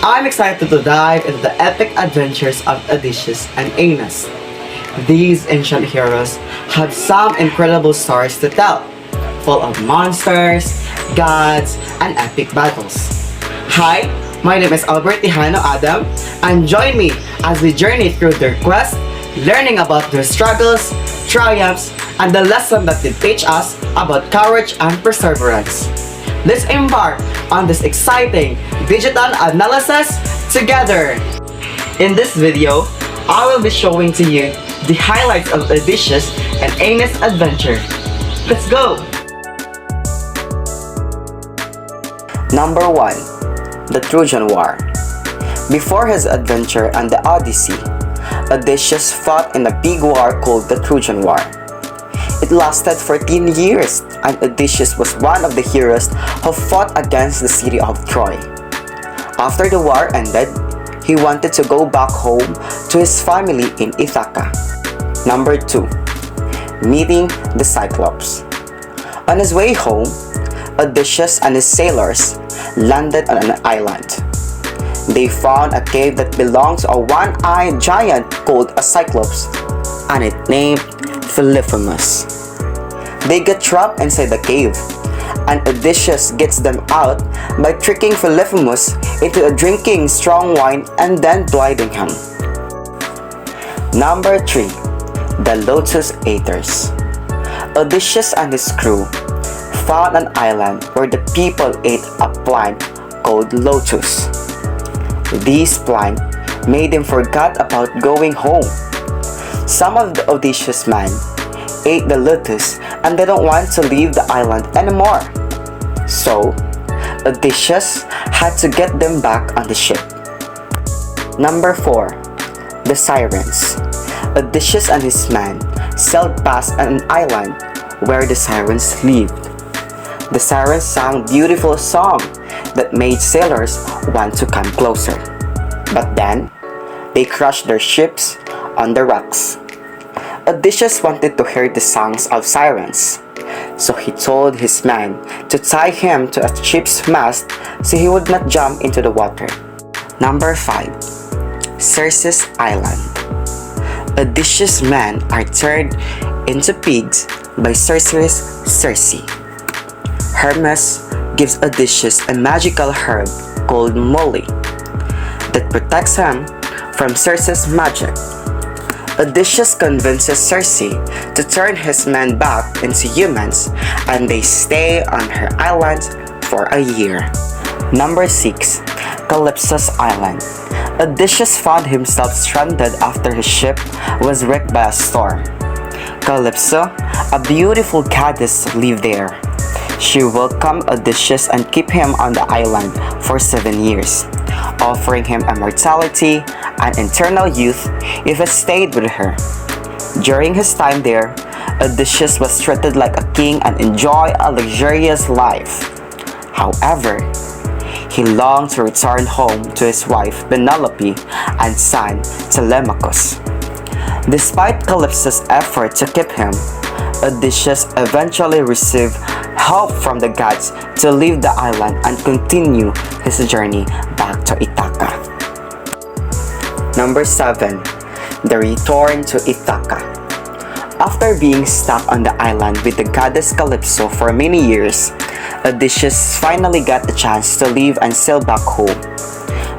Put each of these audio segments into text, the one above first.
I'm excited to dive into the epic adventures of Odysseus and Aeneas. These ancient heroes have some incredible stories to tell, full of monsters, gods, and epic battles. Hi, my name is Albert Tijano Adam, and join me as we journey through their quest, learning about their struggles, triumphs, and the lesson that they teach us about courage and perseverance. Let's embark on this exciting digital analysis together! In this video, I will be showing to you the highlights of Odysseus and Aeneas' adventure. Let's go! Number 1. The Trojan War. Before his adventure on the Odyssey, Odysseus fought in a big war called the Trojan War. It lasted 14 years, and Odysseus was one of the heroes who fought against the city of Troy. After the war ended, he wanted to go back home to his family in Ithaca. Number 2. Meeting the Cyclops. On his way home, Odysseus and his sailors landed on an island. They found a cave that belonged to a one-eyed giant called a Cyclops, and it named Polyphemus. They get trapped inside the cave, and Odysseus gets them out by tricking Polyphemus into drinking strong wine and then blinding him. Number 3. The Lotus Eaters. Odysseus and his crew found an island where the people ate a plant called lotus. This plant made them forget about going home. Some of the Odysseus men ate the lotus and didn't want to leave the island anymore. So, Odysseus had to get them back on the ship. Number 4. The Sirens. Odysseus and his men sailed past an island where the Sirens lived. The Sirens sang beautiful songs that made sailors want to come closer. But then, they crashed their ships on the rocks. Odysseus wanted to hear the songs of sirens, so he told his men to tie him to a ship's mast so he would not jump into the water. Number 5. Circe's Island. Odysseus' men are turned into pigs by sorceress Circe. Hermes gives Odysseus a magical herb called moly that protects him from Circe's magic. Odysseus convinces Circe to turn his men back into humans, and they stay on her island for a year. Number 6. Calypso's Island. Odysseus found himself stranded after his ship was wrecked by a storm. Calypso, a beautiful goddess, lived there. She welcomed Odysseus and kept him on the island for 7 years, offering him immortality and eternal youth if he stayed with her. During his time there, Odysseus was treated like a king and enjoyed a luxurious life. However, he longed to return home to his wife Penelope and son Telemachus. Despite Calypso's effort to keep him, Odysseus eventually received help from the gods to leave the island and continue his journey back to Ithaca. Number 7. The Return to Ithaca. After being stuck on the island with the goddess Calypso for many years, Odysseus finally got the chance to leave and sail back home.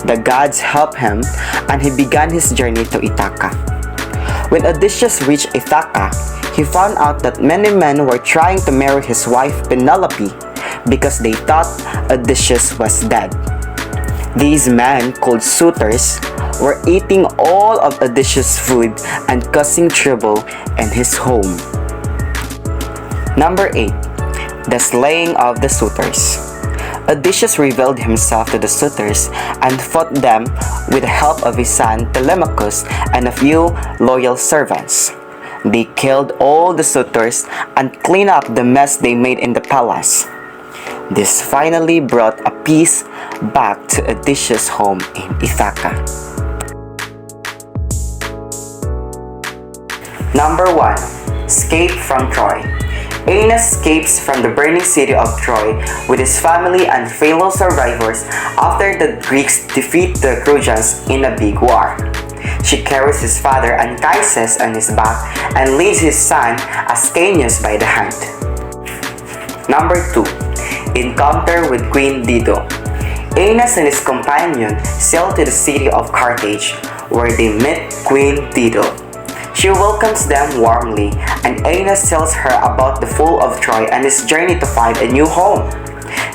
The gods helped him, and he began his journey to Ithaca. When Odysseus reached Ithaca, he found out that many men were trying to marry his wife Penelope because they thought Odysseus was dead. These men, called suitors, were eating all of Odysseus' food and causing trouble in his home. Number 8. The Slaying of the Suitors. Odysseus revealed himself to the suitors and fought them with the help of his son Telemachus and a few loyal servants. They killed all the suitors and cleaned up the mess they made in the palace. This finally brought a peace back to Odysseus' home in Ithaca. Number 1. Escape from Troy. Aeneas escapes from the burning city of Troy with his family and fellow survivors after the Greeks defeat the Trojans in a big war. She carries his father Anchises on his back and leads his son Ascanius by the hand. Number 2. Encounter with Queen Dido. Aeneas and his companion sail to the city of Carthage, where they meet Queen Dido. She welcomes them warmly, and Aeneas tells her about the fall of Troy and his journey to find a new home.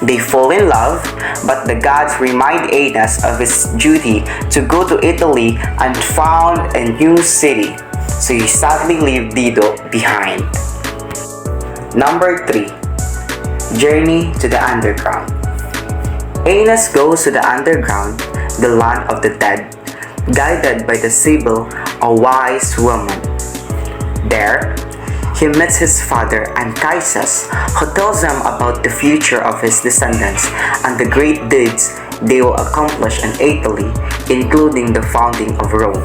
They fall in love, but the gods remind Aeneas of his duty to go to Italy and found a new city, so he sadly leaves Dido behind. Number 3. Journey to the underground. Aeneas goes to the underground, the land of the dead, guided by the Sibyl, a wise woman. There, he meets his father Anchises, who tells him about the future of his descendants and the great deeds they will accomplish in Italy, including the founding of Rome.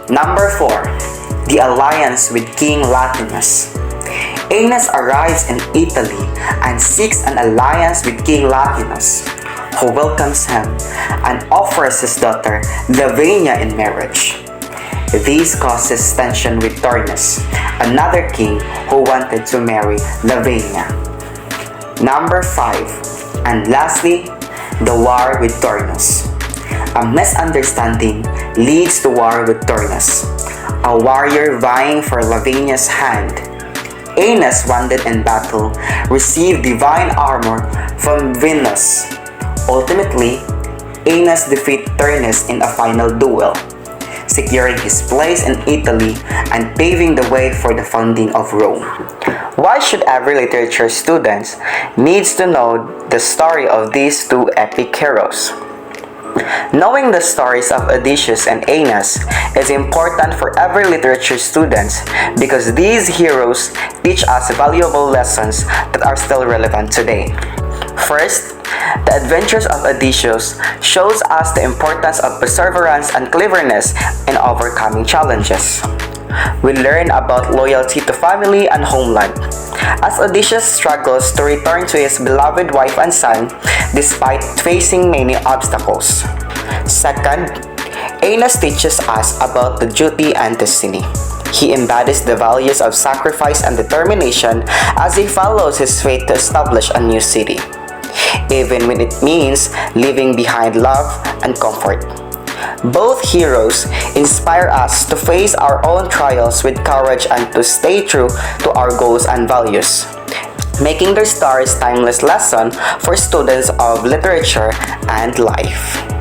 Number 4. The alliance with King Latinus. Aeneas arrives in Italy and seeks an alliance with King Latinus, who welcomes him and offers his daughter Lavinia in marriage. This causes tension with Turnus, another king who wanted to marry Lavinia. Number 5. And lastly, the war with Turnus. A misunderstanding leads to war with Turnus, a warrior vying for Lavinia's hand. Aeneas, wounded in battle, received divine armor from Venus. Ultimately, Aeneas defeats Turnus in a final duel, securing his place in Italy and paving the way for the founding of Rome. Why should every literature student needs to know the story of these two epic heroes? Knowing the stories of Odysseus and Aeneas is important for every literature student because these heroes teach us valuable lessons that are still relevant today. First, the adventures of Odysseus shows us the importance of perseverance and cleverness in overcoming challenges. We learn about loyalty to family and homeland, as Odysseus struggles to return to his beloved wife and son despite facing many obstacles. Second, Aeneas teaches us about the duty and destiny. He embodies the values of sacrifice and determination as he follows his fate to establish a new city, even when it means leaving behind love and comfort. Both heroes inspire us to face our own trials with courage and to stay true to our goals and values, making their stories timeless lesson for students of literature and life.